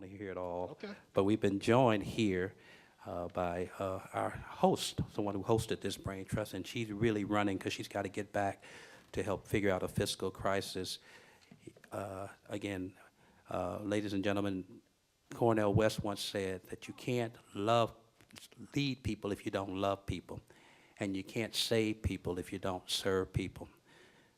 want to hear it all. Okay. But we've been joined here by our host, someone who hosted this brain trust, and she's really running because she's got to get back to help figure out a fiscal crisis. Again, ladies and gentlemen, Cornel West once said that you can't lead people if you don't love people, and you can't save people if you don't serve people.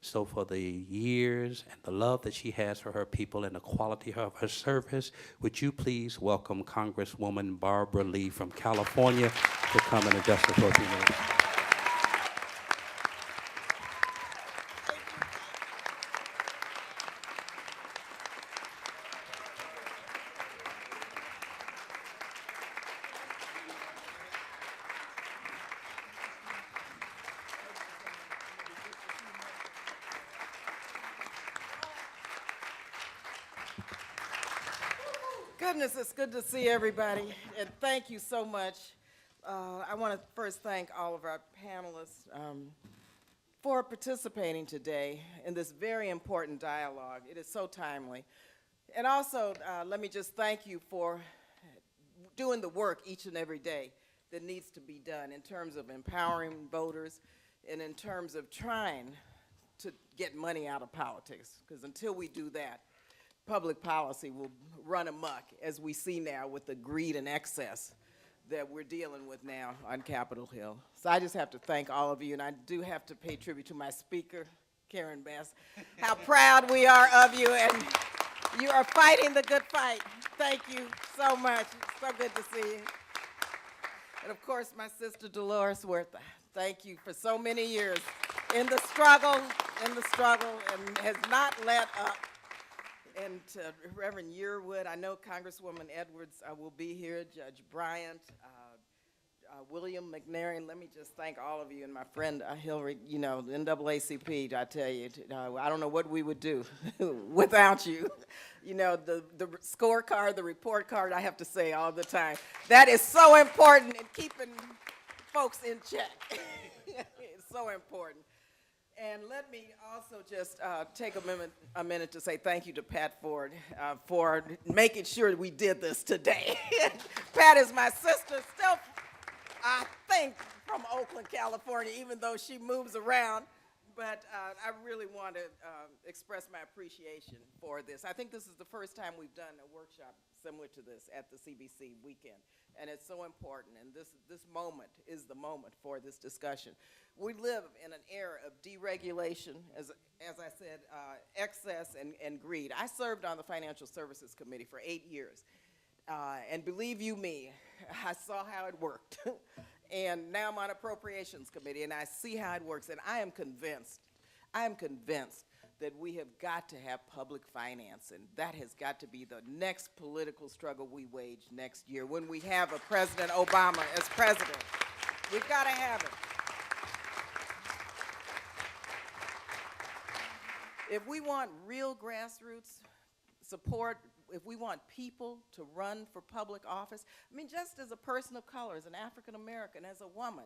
So for the years and the love that she has for her people and the quality of her service, would you please welcome Congresswoman Barbara Lee from California to come and address us for a few minutes. Goodness, it's good to see everybody, and thank you so much. I want to first thank all of our panelists for participating today in this very important dialogue. It is so timely. And also, let me just thank you for doing the work each and every day that needs to be done in terms of empowering voters and in terms of trying to get money out of politics, because until we do that, public policy will run amok, as we see now with the greed and excess that we're dealing with now on Capitol Hill. So I just have to thank all of you, and I do have to pay tribute to my speaker, Karen Bass, how proud we are of you, and you are fighting the good fight. Thank you so much. So good to see you. And of course, my sister Dolores Huerta, thank you for so many years in the struggle, and has not let up. And to Reverend Yearwood, I know Congresswoman Edwards will be here, Judge Bryant, William McNary. Let me just thank all of you, and my friend Hillary, you know, the NAACP, I tell you, I don't know what we would do without you. You know, the scorecard, the report card, I have to say all the time, that is so important in keeping folks in check. It's so important. And let me also just take a minute to say thank you to Pat Ford for making sure we did this today. Pat is my sister, still, I think, from Oakland, California, even though she moves around. But I really want to express my appreciation for this. I think this is the first time we've done a workshop similar to this at the CBC weekend. And it's so important, and this moment is the moment for this discussion. We live in an era of deregulation, as I said, excess and greed. I served on the Financial Services Committee for 8 years. And believe you me, I saw how it worked. And now I'm on Appropriations Committee, and I see how it works. And I am convinced that we have got to have public finance, and that has got to be the next political struggle we wage next year when we have a President Obama as president. We've got to have it. If we want real grassroots support, if we want people to run for public office, I mean, just as a person of color, as an African American, as a woman,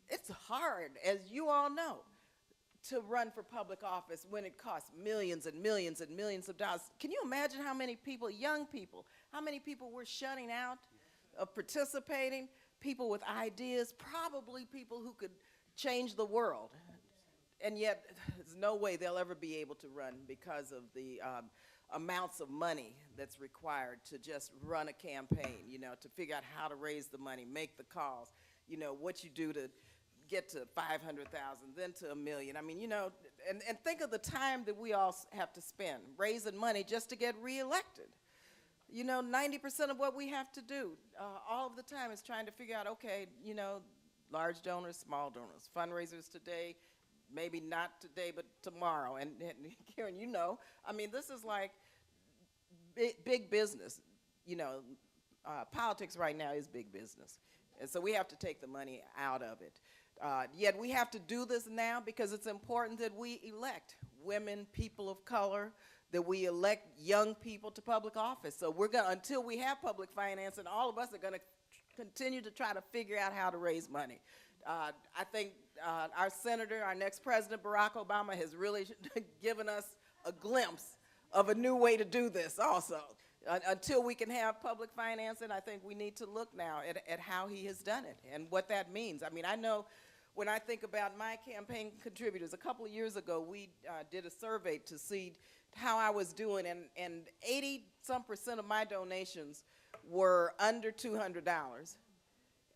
it's hard, as you all know, to run for public office when it costs millions and millions and millions of dollars. Can you imagine how many people, young people, how many people we're shutting out of participating, people with ideas, probably people who could change the world. And yet, there's no way they'll ever be able to run because of the amounts of money that's required to just run a campaign, you know, to figure out how to raise the money, make the calls, you know, what you do to get to 500,000, then to 1 million. I mean, you know, and think of the time that we all have to spend raising money just to get reelected. You know, 90% of what we have to do all of the time is trying to figure out, okay, you know, large donors, small donors, fundraisers today, maybe not today, but tomorrow. And Karen, you know, I mean, this is like big business. You know, politics right now is big business. And so we have to take the money out of it. Yet we have to do this now because it's important that we elect women, people of color, that we elect young people to public office. So we're going to, until we have public finance, and all of us are going to continue to try to figure out how to raise money. I think our senator, our next president, Barack Obama, has really given us a glimpse of a new way to do this also. Until we can have public financing, I think we need to look now at how he has done it and what that means. I mean, I know when I think about my campaign contributors, a couple of years ago, we did a survey to see how I was doing, and 80-some% of my donations were under $200.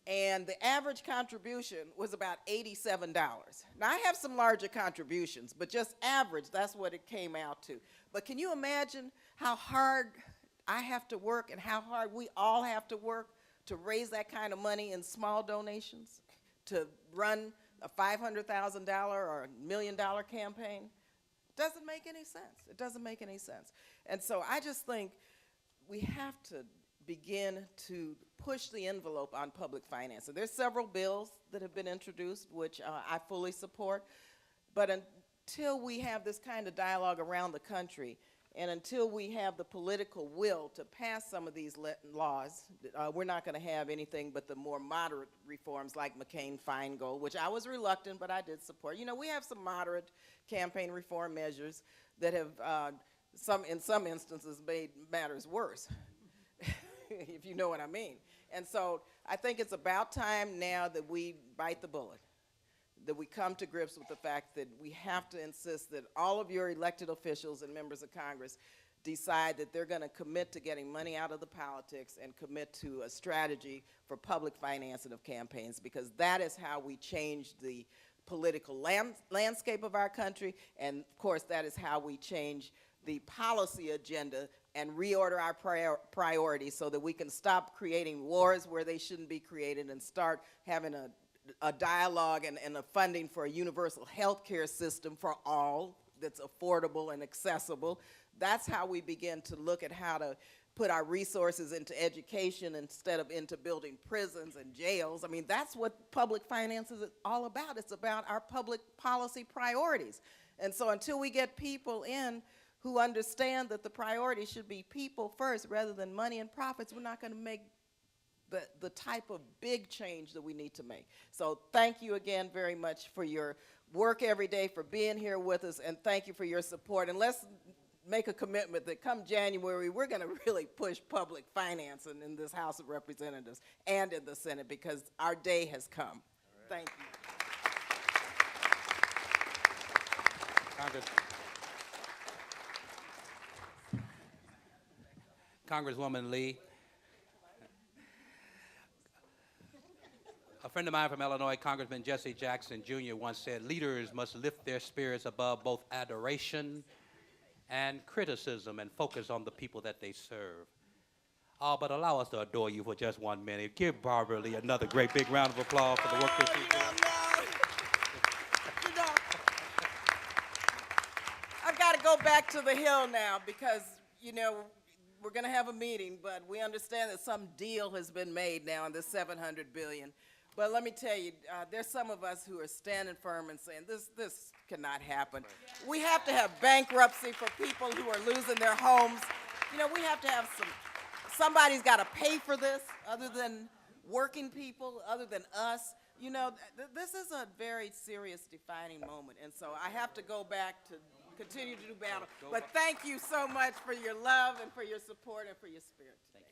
And the average contribution was about $87. Now, I have some larger contributions, but just average, that's what it came out to. But can you imagine how hard I have to work and how hard we all have to work to raise that kind of money in small donations, to run a $500,000 or $1 million campaign? Doesn't make any sense. It doesn't make any sense. And so I just think we have to begin to push the envelope on public finance. And there's several bills that have been introduced, which I fully support. But until we have this kind of dialogue around the country, and until we have the political will to pass some of these laws, we're not going to have anything but the more moderate reforms like McCain-Feingold, which I was reluctant, but I did support. You know, we have some moderate campaign reform measures that have, in some instances, made matters worse, if you know what I mean. And so I think it's about time now that we bite the bullet, that we come to grips with the fact that we have to insist that all of your elected officials and members of Congress decide that they're going to commit to getting money out of the politics and commit to a strategy for public financing of campaigns, because that is how we change the political landscape of our country, and of course that is how we change the policy agenda and reorder our priorities so that we can stop creating wars where they shouldn't be created and start having a dialogue and a funding for a universal health care system for all that's affordable and accessible. That's how we begin to look at how to put our resources into education instead of into building prisons and jails. I mean, that's what public finance is all about. It's about our public policy priorities. And so until we get people in who understand that the priority should be people first rather than money and profits, we're not going to make the type of big change that we need to make. So thank you again very much for your work every day, for being here with us, and thank you for your support. And let's make a commitment that come January, we're going to really push public financing in this House of Representatives and in the Senate, because our day has come. Thank you. Congresswoman Lee. A friend of mine from Illinois, Congressman Jesse Jackson Jr., once said, leaders must lift their spirits above both adoration and criticism and focus on the people that they serve. Oh, but allow us to adore you for just 1 minute. Give Barbara Lee another great big round of applause for the work that she's doing. I've got to go back to the Hill now because, you know, we're going to have a meeting, but we understand that some deal has been made now on this $700 billion. But let me tell you, there's some of us who are standing firm and saying this cannot happen. Right. We have to have bankruptcy for people who are losing their homes. You know, we have to have somebody's got to pay for this other than working people, other than us. You know, this is a very serious defining moment. And so I have to go back to continue to do battle. But thank you so much for your love and for your support and for your spirit today.